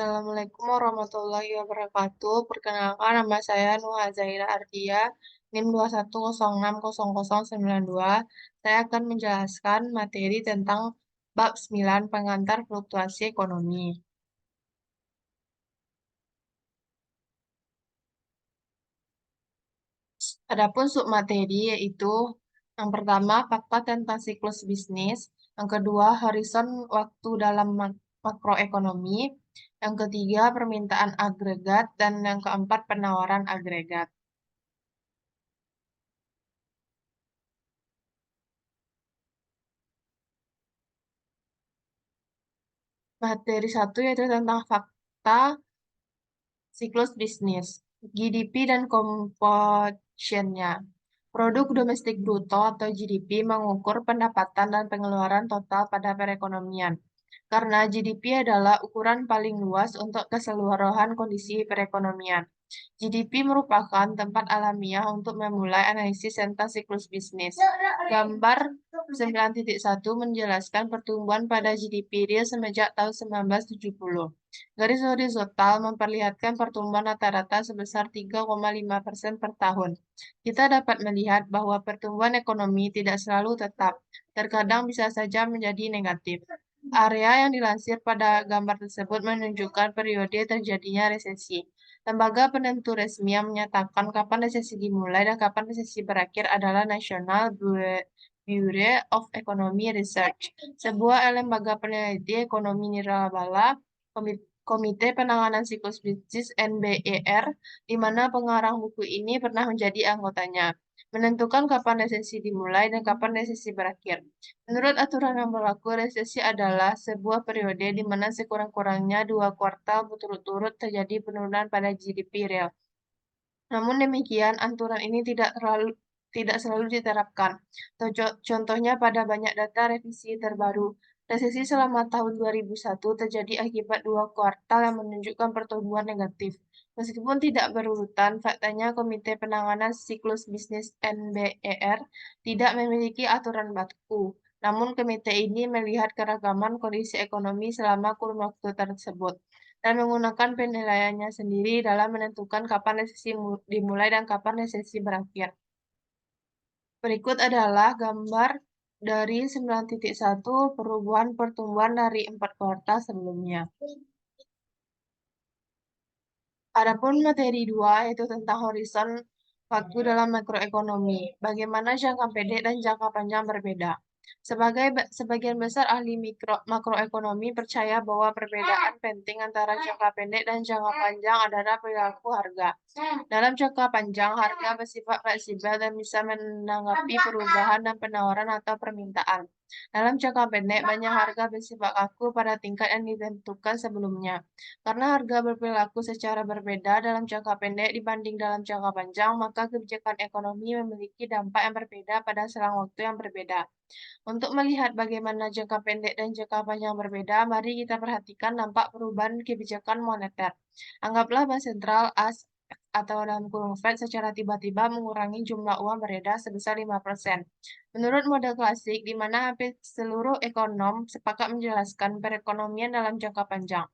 Assalamualaikum warahmatullahi wabarakatuh. Perkenalkan, nama saya Nuha Zaira Ardia, NIM 210600092. Saya akan menjelaskan materi tentang bab 9 pengantar fluktuasi ekonomi. Adapun submateri yaitu yang pertama fakta tentang siklus bisnis, yang kedua horizon waktu dalam makroekonomi, yang ketiga permintaan agregat, dan yang keempat penawaran agregat. Materi satu yaitu tentang fakta siklus bisnis, GDP dan composition-nya. Produk domestik bruto atau GDP mengukur pendapatan dan pengeluaran total pada perekonomian. Karena GDP adalah ukuran paling luas untuk keseluruhan kondisi perekonomian. GDP merupakan tempat alamiah untuk memulai analisis tentang siklus bisnis. Gambar 9.1 menjelaskan pertumbuhan pada GDP real semenjak tahun 1970. Garis horizontal memperlihatkan pertumbuhan rata-rata sebesar 3,5% per tahun. Kita dapat melihat bahwa pertumbuhan ekonomi tidak selalu tetap, terkadang bisa saja menjadi negatif. Area yang dilansir pada gambar tersebut menunjukkan periode terjadinya resesi. Lembaga penentu resmi yang menyatakan kapan resesi dimulai dan kapan resesi berakhir adalah National Bureau of Economic Research, sebuah lembaga peneliti ekonomi nirlaba, Komite Penanganan Siklus Bisnis (NBER), di mana pengarang buku ini pernah menjadi anggotanya, menentukan kapan resesi dimulai dan kapan resesi berakhir. Menurut aturan yang berlaku, resesi adalah sebuah periode di mana sekurang-kurangnya 2 kuartal berturut-turut terjadi penurunan pada GDP real. Namun demikian, aturan ini tidak selalu diterapkan. Contohnya pada banyak data revisi terbaru, resesi selama tahun 2001 terjadi akibat 2 kuartal yang menunjukkan pertumbuhan negatif. Meskipun tidak berurutan, faktanya Komite Penanganan Siklus Bisnis (NBER) tidak memiliki aturan baku. Namun komite ini melihat keragaman kondisi ekonomi selama kurun waktu tersebut dan menggunakan penilaiannya sendiri dalam menentukan kapan resesi dimulai dan kapan resesi berakhir. Berikut adalah gambar dari 9.1 perubahan pertumbuhan dari 4 kuartal sebelumnya. Adapun materi 2 yaitu tentang horizon waktu dalam makroekonomi, bagaimana jangka pendek dan jangka panjang berbeda. Sebagian besar ahli makroekonomi percaya bahwa perbedaan penting antara jangka pendek dan jangka panjang adalah perilaku harga. Dalam jangka panjang, harga bersifat fleksibel dan bisa menanggapi perubahan dan penawaran atau permintaan. Dalam jangka pendek, banyak harga bersifat kaku pada tingkat yang ditentukan sebelumnya. Karena harga berperilaku secara berbeda dalam jangka pendek dibanding dalam jangka panjang, maka kebijakan ekonomi memiliki dampak yang berbeda pada selang waktu yang berbeda. Untuk melihat bagaimana jangka pendek dan jangka panjang berbeda, mari kita perhatikan dampak perubahan kebijakan moneter. Anggaplah Bank Sentral AS atau dalam kurung Fed secara tiba-tiba mengurangi jumlah uang beredar sebesar 5%. Menurut model klasik, di mana hampir seluruh ekonom sepakat menjelaskan perekonomian dalam jangka panjang.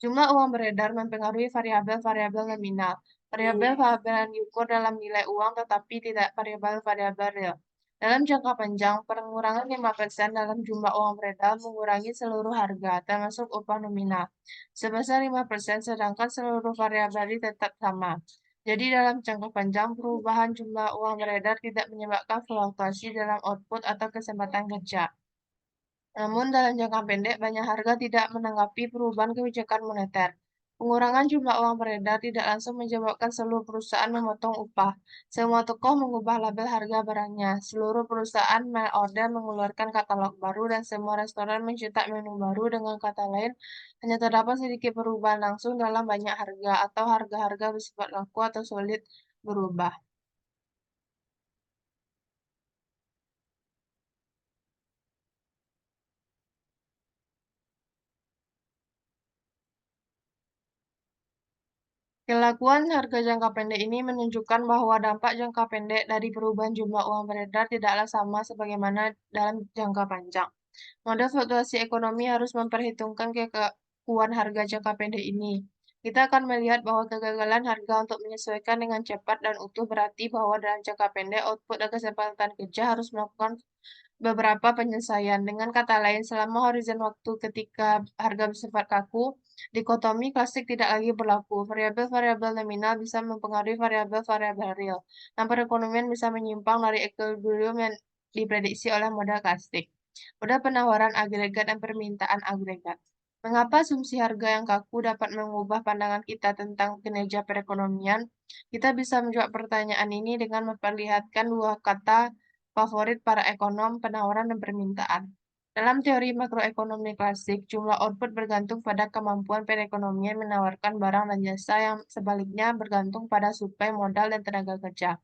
Jumlah uang beredar mempengaruhi variabel-variabel nominal. Variabel-variabel yang diukur dalam nilai uang tetapi tidak variabel-variabel real. Dalam jangka panjang, pengurangan 5% dalam jumlah uang beredar mengurangi seluruh harga, termasuk upah nominal, sebesar 5%, sedangkan seluruh variabel tetap sama. Jadi dalam jangka panjang, perubahan jumlah uang beredar tidak menyebabkan fluktuasi dalam output atau kesempatan kerja. Namun dalam jangka pendek, banyak harga tidak menanggapi perubahan kebijakan moneter. Pengurangan jumlah uang beredar tidak langsung menyebabkan seluruh perusahaan memotong upah. Semua toko mengubah label harga barangnya. Seluruh perusahaan mail order mengeluarkan katalog baru dan semua restoran mencetak menu baru. Dengan kata lain, hanya terdapat sedikit perubahan langsung dalam banyak harga atau harga-harga bersifat laku atau sulit berubah. Kelakuan harga jangka pendek ini menunjukkan bahwa dampak jangka pendek dari perubahan jumlah uang beredar tidaklah sama sebagaimana dalam jangka panjang. Model fluktuasi ekonomi harus memperhitungkan pembekuan harga jangka pendek ini. Kita akan melihat bahwa kegagalan harga untuk menyesuaikan dengan cepat dan utuh berarti bahwa dalam jangka pendek output dan kesempatan kerja harus melakukan beberapa penyelesaian. Dengan kata lain, selama horizon waktu ketika harga bersifat kaku, dikotomi klasik tidak lagi berlaku. Variabel-variabel nominal bisa mempengaruhi variabel-variabel real, dan perekonomian bisa menyimpang dari equilibrium yang diprediksi oleh model klasik. Model penawaran agregat dan permintaan agregat. Mengapa asumsi harga yang kaku dapat mengubah pandangan kita tentang kinerja perekonomian? Kita bisa menjawab pertanyaan ini dengan memperlihatkan dua kata favorit para ekonom, penawaran dan permintaan. Dalam teori makroekonomi klasik, jumlah output bergantung pada kemampuan perekonomian menawarkan barang dan jasa yang sebaliknya bergantung pada suplai modal dan tenaga kerja,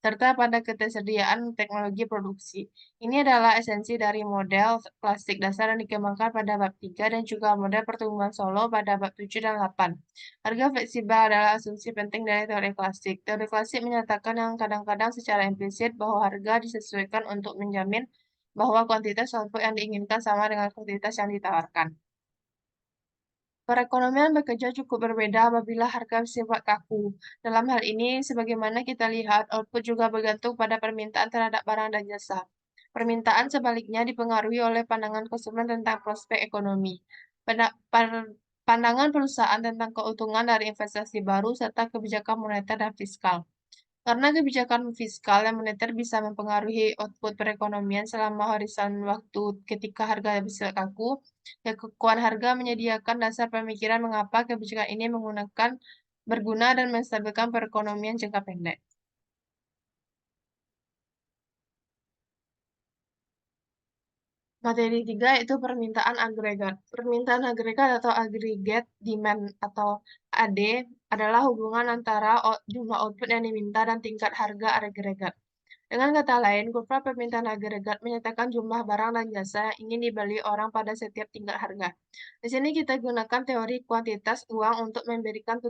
serta pada ketersediaan teknologi produksi. Ini adalah esensi dari model klasik dasar yang dikembangkan pada bab 3 dan juga model pertumbuhan solo pada bab 7 dan 8. Harga fleksibel adalah asumsi penting dari teori klasik. Teori klasik menyatakan yang kadang-kadang secara implisit bahwa harga disesuaikan untuk menjamin bahwa kuantitas output yang diinginkan sama dengan kuantitas yang ditawarkan. Perekonomian bekerja cukup berbeda apabila harga bersifat kaku. Dalam hal ini, sebagaimana kita lihat, output juga bergantung pada permintaan terhadap barang dan jasa. Permintaan sebaliknya dipengaruhi oleh pandangan konsumen tentang prospek ekonomi, pandangan perusahaan tentang keuntungan dari investasi baru, serta kebijakan moneter dan fiskal. Karena kebijakan fiskal dan moneter bisa mempengaruhi output perekonomian selama horizon waktu ketika harga bisa kaku, kekuatan harga menyediakan dasar pemikiran mengapa kebijakan ini berguna dan menstabilkan perekonomian jangka pendek. Materi 3 yaitu permintaan agregat. Permintaan agregat atau aggregate demand atau AD adalah hubungan antara jumlah output yang diminta dan tingkat harga agregat. Dengan kata lain, kurva permintaan agregat menyatakan jumlah barang dan jasa yang ingin dibeli orang pada setiap tingkat harga. Di sini kita gunakan teori kuantitas uang untuk memberikan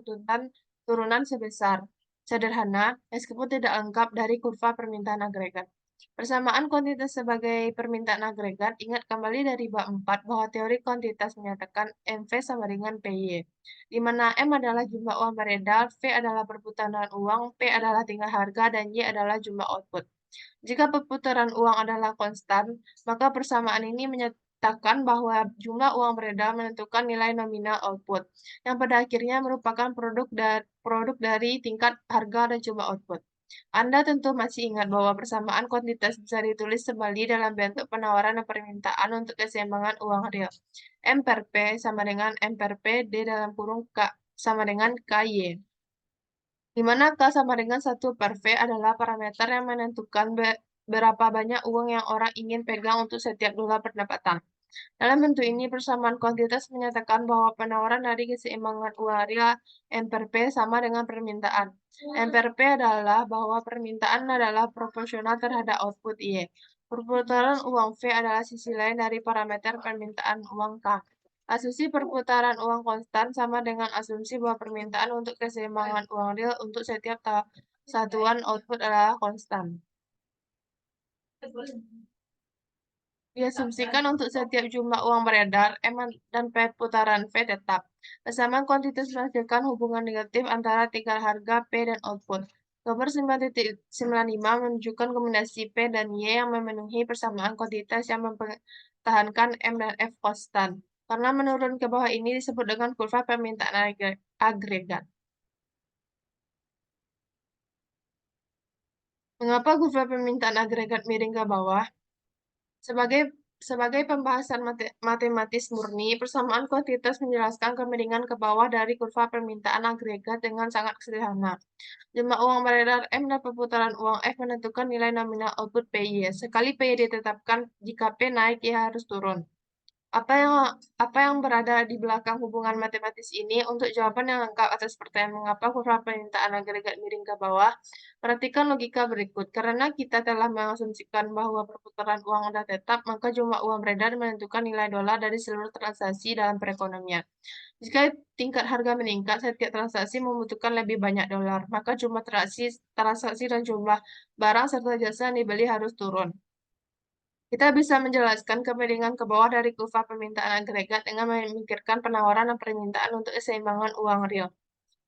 turunan sebesar sederhana, meskipun tidak lengkap dari kurva permintaan agregat. Persamaan kuantitas sebagai permintaan agregat, ingat kembali dari bab 4 bahwa teori kuantitas menyatakan MV sama dengan PY, di mana M adalah jumlah uang beredar, V adalah perputaran uang, P adalah tingkat harga, dan Y adalah jumlah output. Jika perputaran uang adalah konstan, maka persamaan ini menyatakan bahwa jumlah uang beredar menentukan nilai nominal output, yang pada akhirnya merupakan produk dari tingkat harga dan jumlah output. Anda tentu masih ingat bahwa persamaan kuantitas bisa ditulis kembali dalam bentuk penawaran dan permintaan untuk keseimbangan uang real. M per P sama dengan M per P, D dalam kurung K sama dengan KY. Di mana K sama dengan 1 per V adalah parameter yang menentukan berapa banyak uang yang orang ingin pegang untuk setiap dolar pendapatan. Dalam bentuk ini, persamaan kuantitas menyatakan bahwa penawaran dari keseimbangan uang real M per P sama dengan permintaan. M per P adalah bahwa permintaan adalah proporsional terhadap output Y. Perputaran uang V adalah sisi lain dari parameter permintaan uang K. Asumsi perputaran uang konstan sama dengan asumsi bahwa permintaan untuk keseimbangan uang real untuk setiap satuan output adalah konstan. Diasumsikan untuk setiap jumlah uang beredar, M dan P putaran V tetap. Persamaan kuantitas menghasilkan hubungan negatif antara tingkat harga P dan output. Gambar 9.95 menunjukkan kombinasi P dan Y yang memenuhi persamaan kuantitas yang mempertahankan M dan F konstan. Karena menurun ke bawah ini disebut dengan kurva permintaan agregat. Mengapa kurva permintaan agregat miring ke bawah? Sebagai sebagai pembahasan matematis murni, persamaan kuantitas menjelaskan kemiringan ke bawah dari kurva permintaan agregat dengan sangat sederhana. Jumlah uang beredar M dan perputaran uang F menentukan nilai nominal output PY. Sekali PY ditetapkan, jika P naik, Y harus turun. Apa yang berada di belakang hubungan matematis ini? Untuk jawaban yang lengkap atas pertanyaan mengapa kurva permintaan agregat miring ke bawah, perhatikan logika berikut. Karena kita telah mengasumsikan bahwa perputaran uang sudah tetap, maka jumlah uang beredar menentukan nilai dolar dari seluruh transaksi dalam perekonomian. Jika tingkat harga meningkat, setiap transaksi membutuhkan lebih banyak dolar, maka jumlah transaksi dan jumlah barang serta jasa yang dibeli harus turun. Kita bisa menjelaskan kemiringan ke bawah dari kurva permintaan agregat dengan memikirkan penawaran dan permintaan untuk keseimbangan uang real.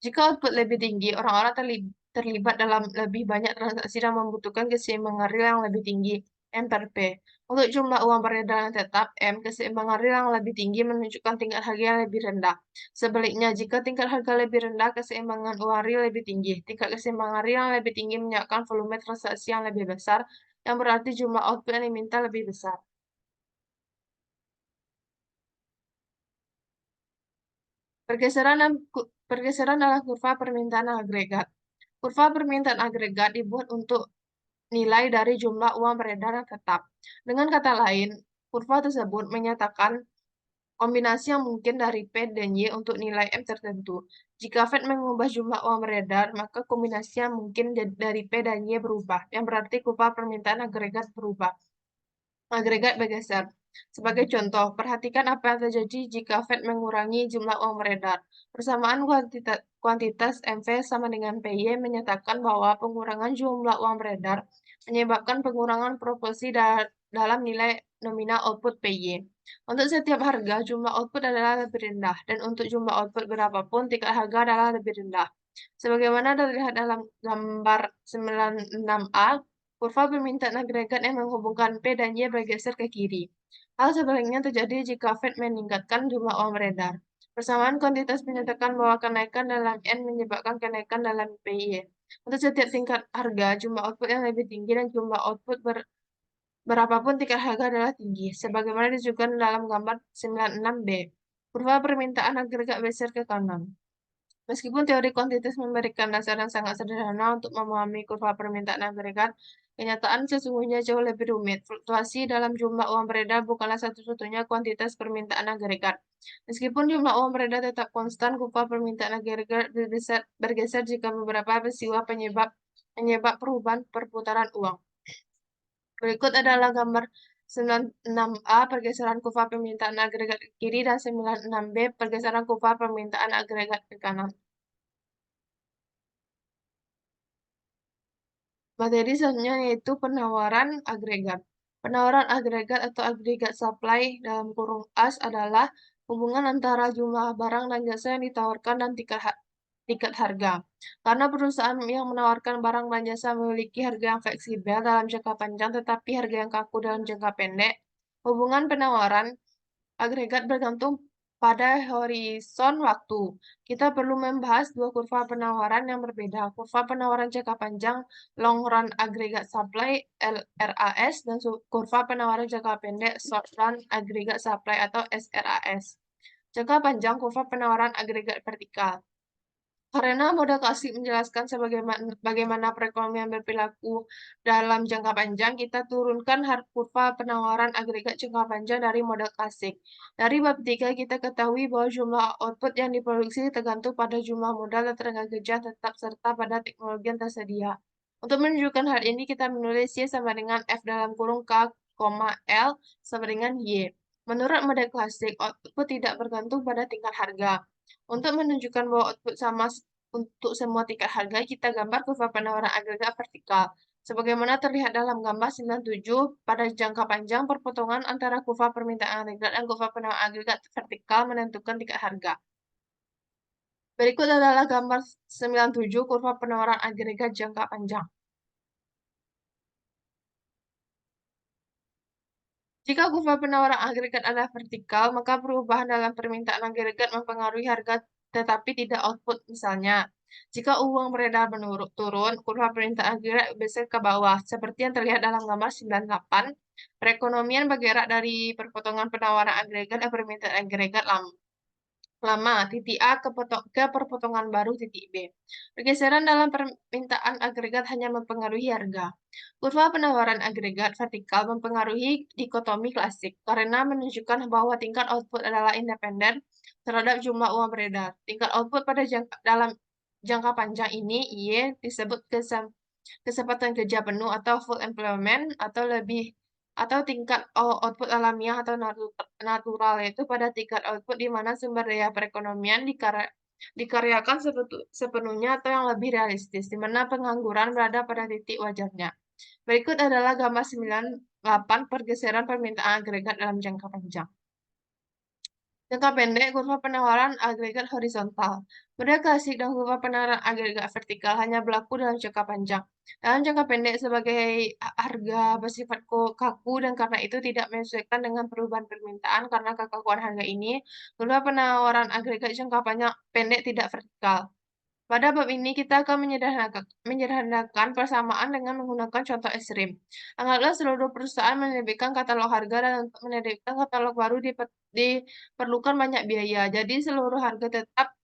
Jika output lebih tinggi, orang-orang terlibat dalam lebih banyak transaksi dan membutuhkan keseimbangan real yang lebih tinggi, M per P. Untuk jumlah uang beredar yang tetap, M, keseimbangan real yang lebih tinggi menunjukkan tingkat harga yang lebih rendah. Sebaliknya, jika tingkat harga lebih rendah, keseimbangan uang real lebih tinggi. Tingkat keseimbangan real yang lebih tinggi menunjukkan volume transaksi yang lebih besar, yang berarti jumlah output yang diminta lebih besar. Pergeseran dalam kurva permintaan agregat. Kurva permintaan agregat dibuat untuk nilai dari jumlah uang beredar yang tetap. Dengan kata lain, kurva tersebut menyatakan kombinasi yang mungkin dari P dan Y untuk nilai M tertentu. Jika Fed mengubah jumlah uang beredar, maka kombinasi yang mungkin dari P dan Y berubah, yang berarti kurva permintaan agregat berubah. Agregat bergeser. Sebagai contoh, perhatikan apa yang terjadi jika Fed mengurangi jumlah uang beredar. Persamaan kuantitas MV sama dengan PY menyatakan bahwa pengurangan jumlah uang beredar menyebabkan pengurangan proporsi dalam nilai nominal output PY. Untuk setiap harga, jumlah output adalah lebih rendah, dan untuk jumlah output berapapun, tingkat harga adalah lebih rendah. Sebagaimana terlihat dalam gambar 96A, kurva permintaan agregat yang menghubungkan P dan Y bergeser ke kiri. Hal sebaliknya terjadi jika Fed meningkatkan jumlah uang beredar. Persamaan kuantitas menyatakan bahwa kenaikan dalam N menyebabkan kenaikan dalam PY. Untuk setiap tingkat harga, jumlah output yang lebih tinggi dan jumlah output berapapun tingkat harga adalah tinggi, sebagaimana ditunjukkan dalam gambar 96B. Kurva permintaan agregat bergeser ke kanan. Meskipun teori kuantitas memberikan dasar yang sangat sederhana untuk memahami kurva permintaan agregat, kenyataan sesungguhnya jauh lebih rumit. Fluktuasi dalam jumlah uang beredar bukanlah satu-satunya kuantitas permintaan agregat. Meskipun jumlah uang beredar tetap konstan, kurva permintaan agregat bergeser jika beberapa peristiwa penyebab perubahan perputaran uang. Berikut adalah gambar 96A pergeseran kurva permintaan agregat ke kiri dan 96B pergeseran kurva permintaan agregat ke kanan. Materi selanjutnya yaitu penawaran agregat. Penawaran agregat atau agregat supply dalam kurung AS adalah hubungan antara jumlah barang dan jasa yang ditawarkan dan tingkat harga. Karena perusahaan yang menawarkan barang dan jasa memiliki harga yang fleksibel dalam jangka panjang tetapi harga yang kaku dalam jangka pendek, hubungan penawaran agregat bergantung pada horizon waktu. Kita perlu membahas dua kurva penawaran yang berbeda. Kurva penawaran jangka panjang long run aggregate supply LRAS dan kurva penawaran jangka pendek short run aggregate supply atau SRAS. Jangka panjang kurva penawaran agregat vertikal. Karena model klasik menjelaskan bagaimana perekonomian berperilaku dalam jangka panjang, kita turunkan kurva penawaran agregat jangka panjang dari model klasik. Dari bab 3, kita ketahui bahwa jumlah output yang diproduksi tergantung pada jumlah modal dan tenaga kerja tetap serta pada teknologi yang tersedia. Untuk menunjukkan hal ini, kita menulis Y sama dengan F dalam kurung K, L sama dengan Y. Menurut model klasik, output tidak bergantung pada tingkat harga. Untuk menunjukkan bahwa output sama untuk semua tingkat harga, kita gambar kurva penawaran agregat vertikal. Sebagaimana terlihat dalam gambar 97, pada jangka panjang, perpotongan antara kurva permintaan agregat dan kurva penawaran agregat vertikal menentukan tingkat harga. Berikut adalah gambar 97, kurva penawaran agregat jangka panjang. Jika kurva penawaran agregat adalah vertikal, maka perubahan dalam permintaan agregat mempengaruhi harga tetapi tidak output. Misalnya, jika uang beredar turun, kurva permintaan agregat besar ke bawah, seperti yang terlihat dalam gambar 98. Perekonomian bergerak dari perpotongan penawaran agregat dan permintaan agregat lama, titik A ke perpotongan baru, titik B. Pergeseran dalam permintaan agregat hanya mempengaruhi harga. Kurva penawaran agregat vertikal mempengaruhi dikotomi klasik karena menunjukkan bahwa tingkat output adalah independen terhadap jumlah uang beredar. Tingkat output dalam jangka panjang ini, Y, disebut kesempatan kerja penuh atau full employment atau tingkat output alamiah atau natural, yaitu pada tingkat output di mana sumber daya perekonomian dikaryakan sepenuhnya atau yang lebih realistis, di mana pengangguran berada pada titik wajarnya. Berikut adalah gambar 8 pergeseran permintaan agregat dalam jangka panjang. Jangka pendek, kurva penawaran agregat horizontal. Model klasik dan kurva penawaran agregat vertikal hanya berlaku dalam jangka panjang. Dalam jangka pendek, sebagai harga bersifat kaku dan karena itu tidak menyesuaikan dengan perubahan permintaan karena kekakuan harga ini, kurva penawaran agregat jangka panjang pendek tidak vertikal. Pada bab ini, kita akan menyederhanakan persamaan dengan menggunakan contoh ekstrim. Anggaplah seluruh perusahaan menerbitkan katalog harga dan untuk menerbitkan katalog baru diperlukan banyak biaya. Jadi, seluruh harga tetap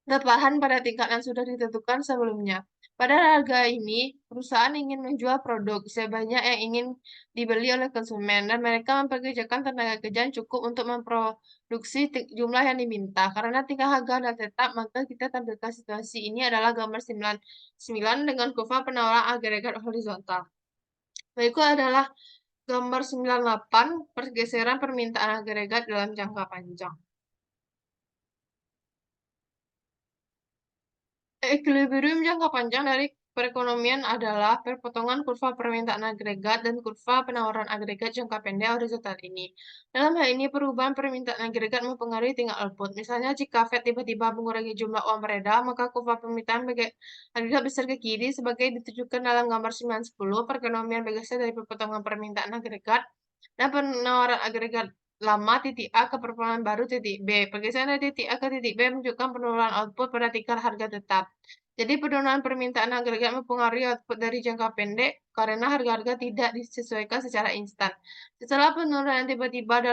bertahan pada tingkat yang sudah ditentukan sebelumnya. Pada harga ini, perusahaan ingin menjual produk sebanyak yang ingin dibeli oleh konsumen, dan mereka mempekerjakan tenaga kerja yang cukup untuk memproduksi jumlah yang diminta. Karena tingkat harga adalah tetap, maka kita tampilkan situasi ini adalah gambar 9 dengan kurva penawaran agregat horizontal. Berikut adalah gambar 98 pergeseran permintaan agregat dalam jangka panjang. Equilibrium jangka panjang dari perekonomian adalah perpotongan kurva permintaan agregat dan kurva penawaran agregat jangka pendek horizontal ini. Dalam hal ini, perubahan permintaan agregat mempengaruhi tingkat output. Misalnya, jika Fed tiba-tiba mengurangi jumlah uang beredar, maka kurva permintaan agregat besar ke kiri sebagai ditunjukkan dalam gambar 910. Perekonomian bergeser dari perpotongan permintaan agregat dan penawaran agregat lama titik A ke performa baru titik B. Pergeseran dari titik A ke titik B menunjukkan penurunan output pada tingkat harga tetap. Jadi penurunan permintaan agregat mempengaruhi output dari jangka pendek karena harga-harga tidak disesuaikan secara instan. Setelah penurunan tiba-tiba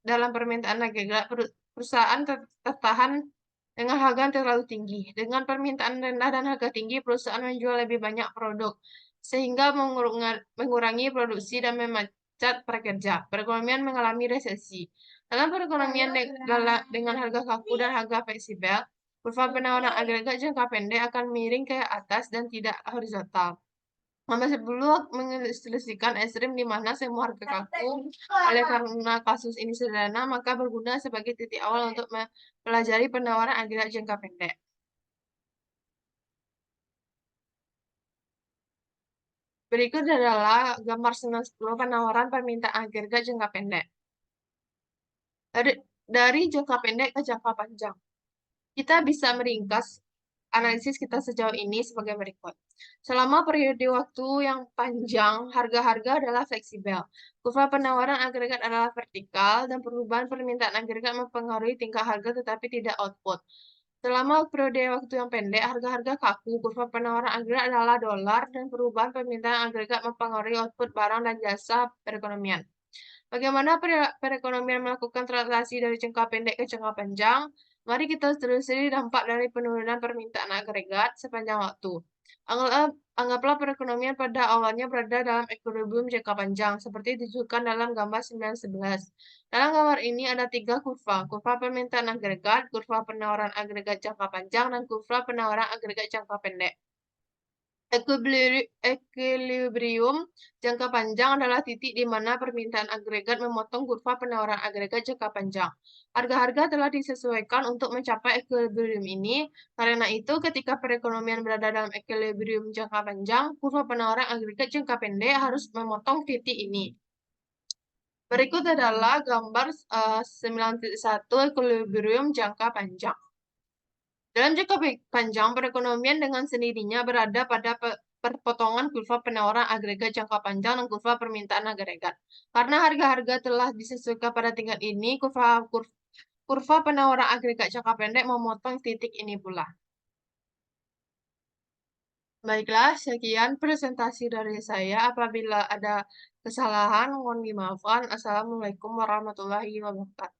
dalam permintaan agregat, perusahaan tertahan dengan harga yang terlalu tinggi. Dengan permintaan rendah dan harga tinggi, perusahaan menjual lebih banyak produk, sehingga mengurangi produksi dan memecat pekerja. Perekonomian mengalami resesi. Dalam perekonomian dengan harga kaku dan harga fleksibel, kurva penawaran agregat jangka pendek akan miring ke atas dan tidak horizontal. Nomor 10 mengilustrasikan ekstrim di mana semua harga kaku. Oleh karena kasus ini sederhana, maka berguna sebagai titik awal untuk mempelajari penawaran agregat jangka pendek. Berikut adalah gambar 910 penawaran permintaan agregat jangka pendek. Dari jangka pendek ke jangka panjang, kita bisa meringkas analisis kita sejauh ini sebagai berikut. Selama periode waktu yang panjang, harga-harga adalah fleksibel. Kurva penawaran agregat adalah vertikal, dan perubahan permintaan agregat mempengaruhi tingkat harga tetapi tidak output. Selama periode waktu yang pendek, harga-harga kaku. Kurva penawaran agregat adalah dolar, dan perubahan permintaan agregat mempengaruhi output barang dan jasa perekonomian. Bagaimana perekonomian melakukan transaksi dari jangka pendek ke jangka panjang? Mari kita telusuri dampak dari penurunan permintaan agregat sepanjang waktu. Anggaplah perekonomian pada awalnya berada dalam equilibrium jangka panjang, seperti ditunjukkan dalam gambar 911. Dalam gambar ini ada 3 kurva, kurva permintaan agregat, kurva penawaran agregat jangka panjang, dan kurva penawaran agregat jangka pendek. Equilibrium jangka panjang adalah titik di mana permintaan agregat memotong kurva penawaran agregat jangka panjang. Harga-harga telah disesuaikan untuk mencapai equilibrium ini. Karena itu, ketika perekonomian berada dalam equilibrium jangka panjang, kurva penawaran agregat jangka pendek harus memotong titik ini. Berikut adalah gambar 9.1 equilibrium jangka panjang. Dalam jangka panjang, perekonomian dengan sendirinya berada pada perpotongan kurva penawaran agregat jangka panjang dan kurva permintaan agregat. Karena harga-harga telah disesuaikan pada tingkat ini, kurva penawaran agregat jangka pendek memotong titik ini pula. Baiklah, sekian presentasi dari saya. Apabila ada kesalahan, mohon dimaafkan. Assalamualaikum warahmatullahi wabarakatuh.